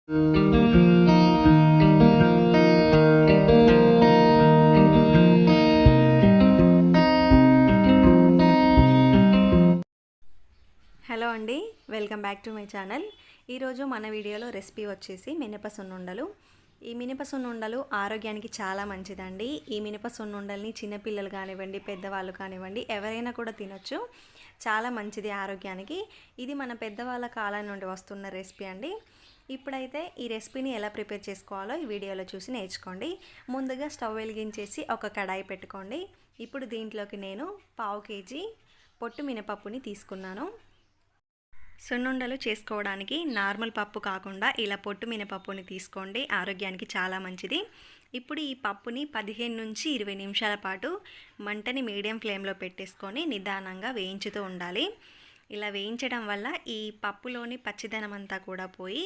Hello అండి, welcome back to my channel. ఈరోజు మన వీడియోలో రెసిపీ వచ్చేసి మినప సున్నుండలు. ఈ మినప సున్నుండలు ఆరోగ్యానికి చాలా మంచిదండి. ఈ మినప సున్నుండల్ని చిన్నపిల్లలు కానివ్వండి, పెద్దవాళ్ళు కానివ్వండి, ఎవరైనా కూడా తినొచ్చు. చాలా మంచిది ఆరోగ్యానికి. ఇది మన పెద్దవాళ్ళ కాలం నుండి వస్తున్న రెసిపీ అండి. ఇప్పుడైతే ఈ రెసిపీని ఎలా ప్రిపేర్ చేసుకోవాలో ఈ వీడియోలో చూసి నేర్చుకోండి. ముందుగా స్టవ్ వెలిగించేసి ఒక కడాయి పెట్టుకోండి. ఇప్పుడు దీంట్లోకి నేను 1/2 కేజీ పొట్టు మినపప్పుని తీసుకున్నాను. సున్నుండలు చేసుకోవడానికి నార్మల్ పప్పు కాకుండా ఇలా పొట్టు మినపప్పుని తీసుకోండి, ఆరోగ్యానికి చాలా మంచిది. ఇప్పుడు ఈ పప్పుని 15 నుంచి 20 నిమిషాల పాటు మంటని మీడియం ఫ్లేమ్లో పెట్టేసుకొని నిదానంగా వేయించుతూ ఉండాలి. ఇలా వేయించడం వల్ల ఈ పప్పులోని పచ్చిదనం అంతా కూడా పోయి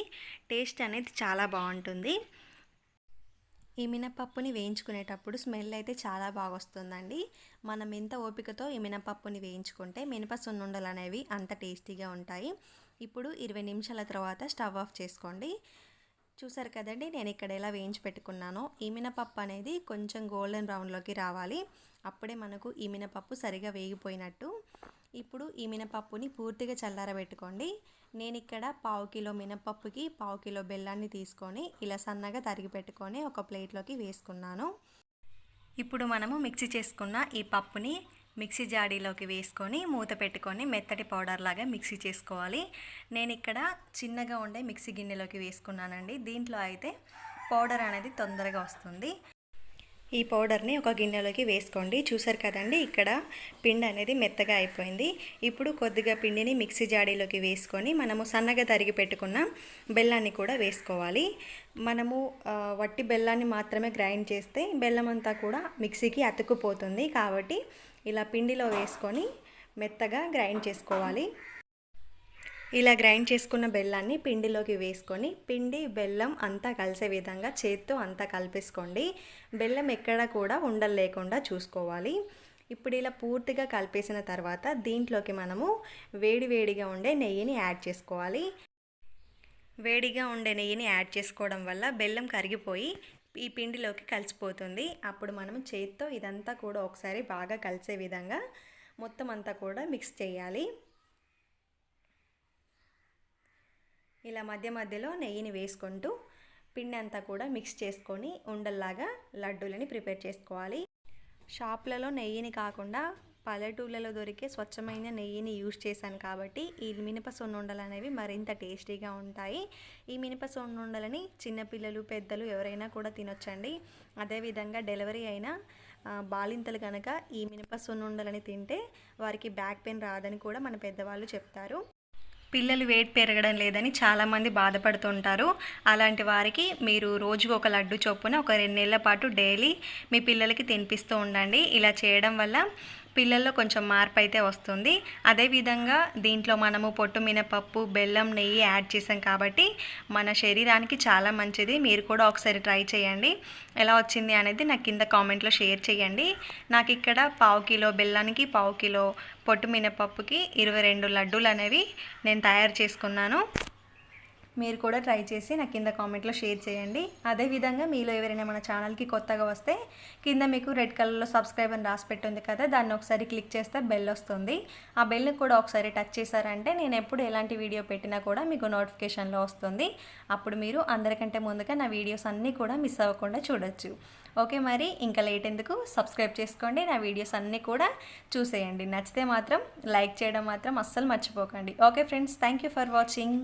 టేస్ట్ అనేది చాలా బాగుంటుంది. ఈ మినపప్పుని వేయించుకునేటప్పుడు స్మెల్ అయితే చాలా బాగా వస్తుందండి. మనం ఎంత ఓపికతో ఈ మినపప్పుని వేయించుకుంటే మినప సున్నుండలు అనేవి అంత టేస్టీగా ఉంటాయి. ఇప్పుడు 20 నిమిషాల తర్వాత స్టవ్ ఆఫ్ చేసుకోండి. చూసారు కదండి, నేను ఇక్కడ ఎలా వేయించి పెట్టుకున్నానో. ఈ మినపప్పు అనేది కొంచెం గోల్డెన్ బ్రౌన్లోకి రావాలి. అప్పుడే మనకు ఈ మినపప్పు సరిగా వేగిపోయినట్టు. ఇప్పుడు ఈ మినపప్పుని పూర్తిగా చల్లారబెట్టుకోండి. నేను ఇక్కడ 1/2 కిలో మినపప్పుకి 1/2 కిలో బెల్లాన్ని తీసుకొని ఇలా సన్నగా తరిగి పెట్టుకొని ఒక ప్లేట్లోకి వేసుకున్నాను. ఇప్పుడు మనము మిక్సీ చేసుకున్న ఈ పప్పుని మిక్సీ జాడీలోకి వేసుకొని మూత పెట్టుకొని మెత్తటి పౌడర్ లాగా మిక్సీ చేసుకోవాలి. నేను ఇక్కడ చిన్నగా ఉండే మిక్సీ గిన్నెలోకి వేసుకున్నానండి. దీంట్లో అయితే పౌడర్ అనేది తొందరగా వస్తుంది. ఈ పౌడర్ని ఒక గిన్నెలోకి వేసుకోండి. చూసారు కదండి, ఇక్కడ పిండి అనేది మెత్తగా అయిపోయింది. ఇప్పుడు కొద్దిగా పిండిని మిక్సీ జాడీలోకి వేసుకొని మనము సన్నగా తరిగి పెట్టుకున్న బెల్లాన్ని కూడా వేసుకోవాలి. మనము వట్టి బెల్లాన్ని మాత్రమే గ్రైండ్ చేస్తే బెల్లం అంతా కూడా మిక్సీకి అతుక్కుపోతుంది. కాబట్టి ఇలా పిండిలో వేసుకొని మెత్తగా గ్రైండ్ చేసుకోవాలి. ఇలా గ్రైండ్ చేసుకున్న బెల్లాన్ని పిండిలోకి వేసుకొని పిండి బెల్లం అంతా కలిసే విధంగా చేత్తో అంతా కలిపేసుకోండి. బెల్లం ఎక్కడ కూడా ఉండలు లేకుండా చూసుకోవాలి. ఇప్పుడు ఇలా పూర్తిగా కలిపేసిన తర్వాత దీంట్లోకి మనము వేడిగా ఉండే నెయ్యిని యాడ్ చేసుకోవాలి. వేడిగా ఉండే నెయ్యిని యాడ్ చేసుకోవడం వల్ల బెల్లం కరిగిపోయి ఈ పిండిలోకి కలిసిపోతుంది. అప్పుడు మనము చేత్తో ఇదంతా కూడా ఒకసారి బాగా కలిసే విధంగా మొత్తం అంతా కూడా మిక్స్ చేయాలి. ఇలా మధ్య మధ్యలో నెయ్యిని వేసుకుంటూ పిండి అంతా కూడా మిక్స్ చేసుకొని ఉండల్లాగా లడ్డూలని ప్రిపేర్ చేసుకోవాలి. షాప్లలో నెయ్యిని కాకుండా పల్లెటూళ్ళలో దొరికే స్వచ్ఛమైన నెయ్యిని యూజ్ చేశాను కాబట్టి ఈ మినప సున్నుండలు అనేవి మరింత టేస్టీగా ఉంటాయి. ఈ మినప సున్నుండలని చిన్నపిల్లలు, పెద్దలు ఎవరైనా కూడా తినొచ్చండి. అదేవిధంగా డెలివరీ అయిన బాలింతలు కనుక ఈ మినప సున్నుండలని తింటే వారికి బ్యాక్ పెయిన్ రాదని కూడా మన పెద్దవాళ్ళు చెప్తారు. పిల్లలు వెయిట్ పెరగడం లేదని చాలామంది బాధపడుతుంటారు. అలాంటి వారికి మీరు రోజుకు ఒక లడ్డు చొప్పున ఒక 2 నెలల పాటు డైలీ మీ పిల్లలకి తినిపిస్తూ ఉండండి. ఇలా చేయడం వల్ల పిల్లల్లో కొంచెం మార్పు అయితే వస్తుంది. అదేవిధంగా దీంట్లో మనము పొట్టు మినపప్పు, బెల్లం, నెయ్యి యాడ్ చేసాం కాబట్టి మన శరీరానికి చాలా మంచిది. మీరు కూడా ఒకసారి ట్రై చేయండి. ఎలా వచ్చింది అనేది నాకు కింద కామెంట్లో షేర్ చేయండి. నాకు ఇక్కడ 1/2 కిలో బెల్లానికి 1/2 కిలో పొట్టు మినపప్పుకి 22 లడ్డూలు అనేవి నేను తయారు చేసుకున్నాను. మీరు కూడా ట్రై చేసి నాకు కింద కామెంట్లో షేర్ చేయండి. అదేవిధంగా మీలో ఎవరైనా మన ఛానల్కి కొత్తగా వస్తే కింద మీకు రెడ్ కలర్లో సబ్స్క్రైబ్ అని రాసి పెట్టుంది కదా, దాన్ని ఒకసారి క్లిక్ చేస్తే బెల్ వస్తుంది. ఆ బెల్ని కూడా ఒకసారి టచ్ చేశారంటే నేను ఎప్పుడు ఎలాంటి వీడియో పెట్టినా కూడా మీకు నోటిఫికేషన్లో వస్తుంది. అప్పుడు మీరు అందరికంటే ముందుగా నా వీడియోస్ అన్నీ కూడా మిస్ అవ్వకుండా చూడొచ్చు. ఓకే, మరి ఇంకా లేట్ ఎందుకు, సబ్స్క్రైబ్ చేసుకోండి. నా వీడియోస్ అన్నీ కూడా చూసేయండి. నచ్చితే మాత్రం లైక్ చేయడం మాత్రం అస్సలు మర్చిపోకండి. Okay friends, thank you for watching.